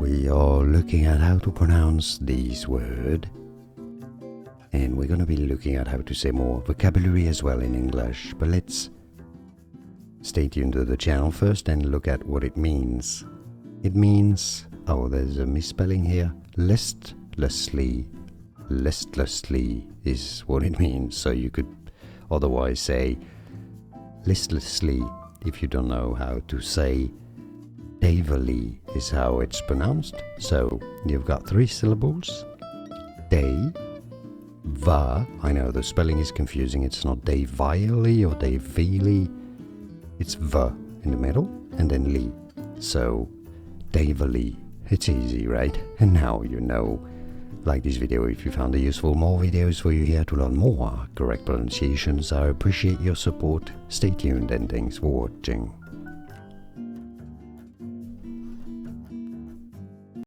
we are looking at how to pronounce this word, and we're going to be looking at how to say more vocabulary as well in English. But let's stay tuned to the channel first and look at what it means. It means, oh, there's a misspelling here, listlessly. Listlessly is what it means, so you could otherwise say listlessly if you don't know how to say Daviely is how it's pronounced. So you've got 3 syllables, day, va. I know the spelling is confusing, it's not Daviely or Daviely, it's va in the middle and then li. So Daviely, it's easy, right? And now you know. Like this video if you found it useful. More videos for you here to learn more correct pronunciations. I appreciate your support. Stay tuned and thanks for watching.